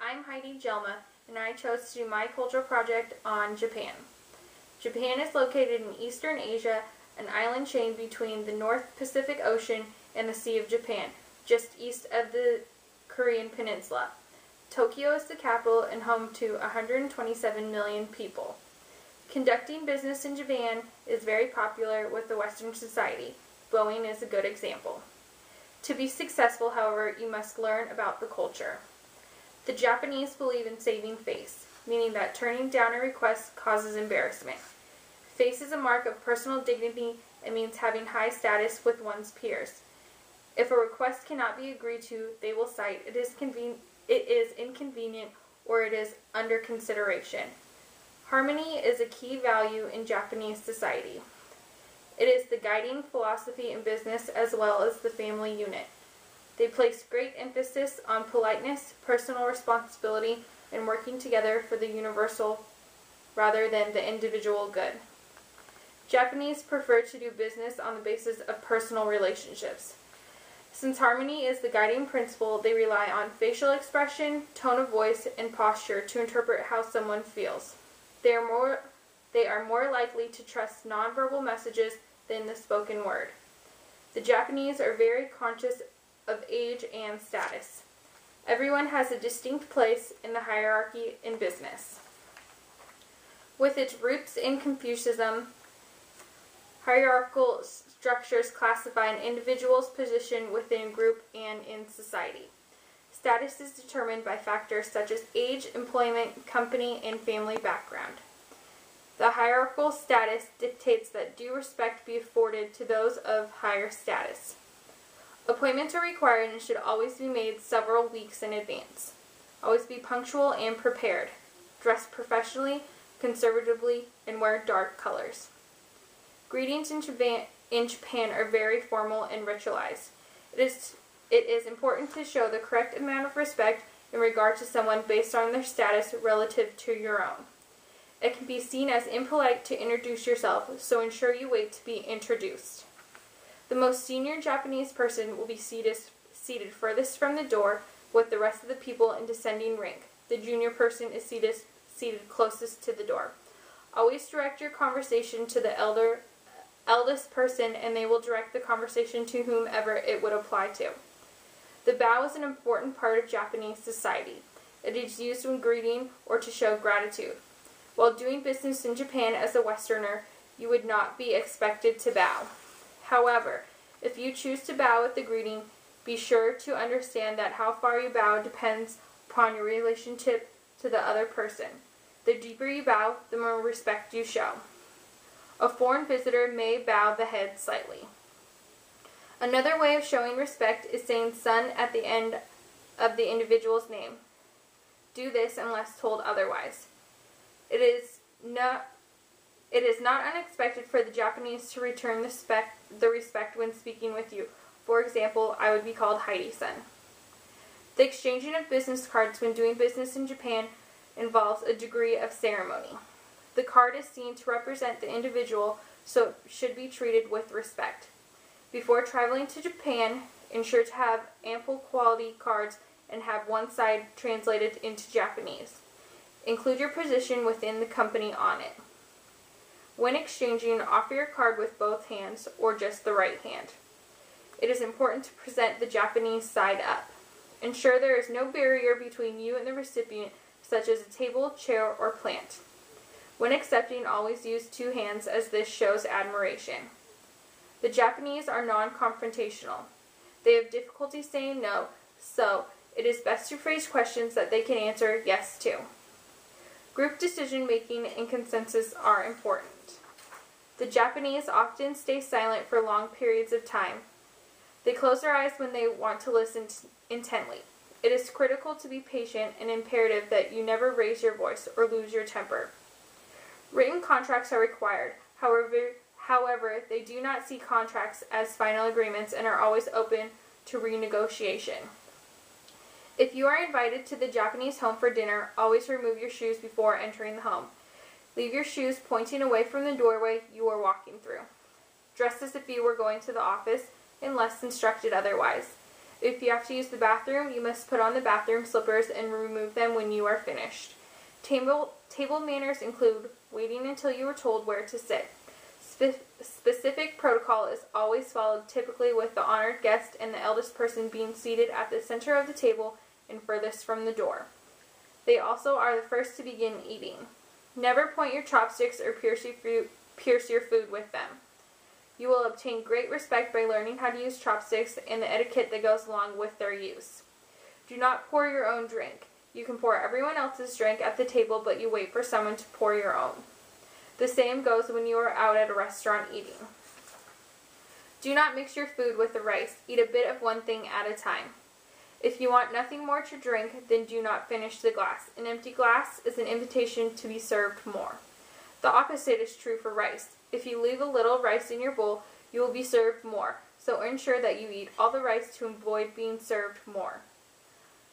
I'm Heidi Jelma, and I chose to do my cultural project on Japan. Japan is located in Eastern Asia, an island chain between the North Pacific Ocean and the Sea of Japan, just east of the Korean Peninsula. Tokyo is the capital and home to 127 million people. Conducting business in Japan is very popular with the Western society. Boeing is a good example. To be successful, however, you must learn about the culture. The Japanese believe in saving face, meaning that turning down a request causes embarrassment. Face is a mark of personal dignity and means having high status with one's peers. If a request cannot be agreed to, they will cite it is inconvenient or it is under consideration. Harmony is a key value in Japanese society. It is the guiding philosophy in business as well as the family unit. They place great emphasis on politeness, personal responsibility, and working together for the universal rather than the individual good. Japanese prefer to do business on the basis of personal relationships. Since harmony is the guiding principle, they rely on facial expression, tone of voice, and posture to interpret how someone feels. They are more likely to trust nonverbal messages than the spoken word. The Japanese are very conscious of age and status. Everyone has a distinct place in the hierarchy in business. With its roots in Confucianism, hierarchical structures classify an individual's position within a group and in society. Status is determined by factors such as age, employment, company, and family background. The hierarchical status dictates that due respect be afforded to those of higher status. Appointments are required and should always be made several weeks in advance. Always be punctual and prepared. Dress professionally, conservatively, and wear dark colors. Greetings in Japan are very formal and ritualized. It is important to show the correct amount of respect in regard to someone based on their status relative to your own. It can be seen as impolite to introduce yourself, so ensure you wait to be introduced. The most senior Japanese person will be seated furthest from the door with the rest of the people in descending rank. The junior person is seated closest to the door. Always direct your conversation to the eldest person, and they will direct the conversation to whomever it would apply to. The bow is an important part of Japanese society. It is used when greeting or to show gratitude. While doing business in Japan as a Westerner, you would not be expected to bow. However, if you choose to bow with the greeting, be sure to understand that how far you bow depends upon your relationship to the other person. The deeper you bow, the more respect you show. A foreign visitor may bow the head slightly. Another way of showing respect is saying "son" at the end of the individual's name. Do this unless told otherwise. It is not unexpected for the Japanese to return the respect when speaking with you. For example, I would be called Heidi-san. The exchanging of business cards when doing business in Japan involves a degree of ceremony. The card is seen to represent the individual, so it should be treated with respect. Before traveling to Japan, ensure to have ample quality cards and have one side translated into Japanese. Include your position within the company on it. When exchanging, offer your card with both hands or just the right hand. It is important to present the Japanese side up. Ensure there is no barrier between you and the recipient, such as a table, chair, or plant. When accepting, always use two hands as this shows admiration. The Japanese are non-confrontational. They have difficulty saying no, so it is best to phrase questions that they can answer yes to. Group decision-making and consensus are important. The Japanese often stay silent for long periods of time. They close their eyes when they want to listen intently. It is critical to be patient and imperative that you never raise your voice or lose your temper. Written contracts are required. However, they do not see contracts as final agreements and are always open to renegotiation. If you are invited to the Japanese home for dinner, always remove your shoes before entering the home. Leave your shoes pointing away from the doorway you are walking through. Dress as if you were going to the office unless instructed otherwise. If you have to use the bathroom, you must put on the bathroom slippers and remove them when you are finished. Table manners include waiting until you are told where to sit. Specific protocol is always followed, typically with the honored guest and the eldest person being seated at the center of the table and furthest from the door. They also are the first to begin eating. Never point your chopsticks or pierce your food with them. You will obtain great respect by learning how to use chopsticks and the etiquette that goes along with their use. Do not pour your own drink. You can pour everyone else's drink at the table, but you wait for someone to pour your own. The same goes when you are out at a restaurant eating. Do not mix your food with the rice. Eat a bit of one thing at a time. If you want nothing more to drink, then do not finish the glass. An empty glass is an invitation to be served more. The opposite is true for rice. If you leave a little rice in your bowl, you will be served more, so ensure that you eat all the rice to avoid being served more.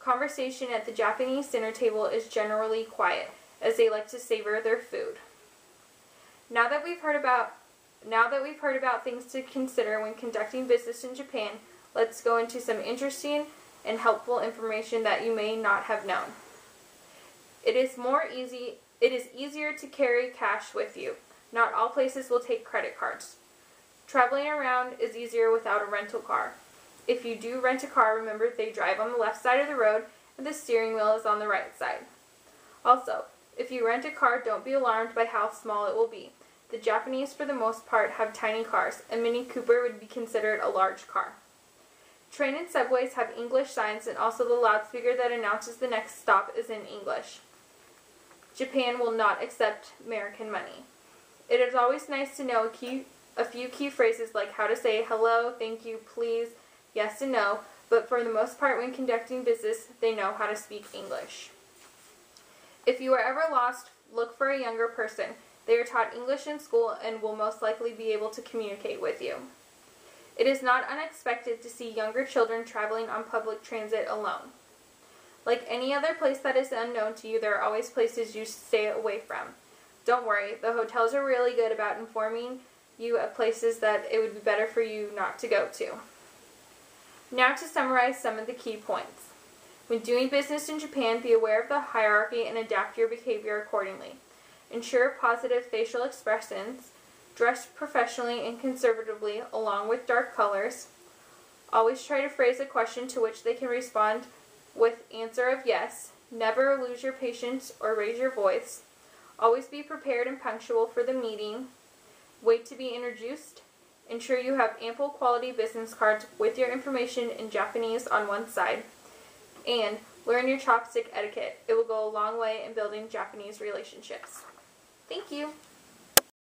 Conversation at the Japanese dinner table is generally quiet, as they like to savor their food. Now that we've heard about things to consider when conducting business in Japan, let's go into some interesting and helpful information that you may not have known. It is easier to carry cash with you. Not all places will take credit cards. Traveling around is easier without a rental car. If you do rent a car, remember they drive on the left side of the road and the steering wheel is on the right side. Also, if you rent a car, don't be alarmed by how small it will be. The Japanese, for the most part, have tiny cars. A Mini Cooper would be considered a large car. Train and subways have English signs, and also the loudspeaker that announces the next stop is in English. Japan will not accept American money. It is always nice to know a few key phrases like how to say hello, thank you, please, yes and no, but for the most part when conducting business, they know how to speak English. If you are ever lost, look for a younger person. They are taught English in school and will most likely be able to communicate with you. It is not unexpected to see younger children traveling on public transit alone. Like any other place that is unknown to you, there are always places you should stay away from. Don't worry, the hotels are really good about informing you of places that it would be better for you not to go to. Now to summarize some of the key points. When doing business in Japan, be aware of the hierarchy and adapt your behavior accordingly. Ensure positive facial expressions. Dress professionally and conservatively along with dark colors. Always try to phrase a question to which they can respond with answer of yes. Never lose your patience or raise your voice. Always be prepared and punctual for the meeting. Wait to be introduced. Ensure you have ample quality business cards with your information in Japanese on one side. And learn your chopstick etiquette. It will go a long way in building Japanese relationships. Thank you.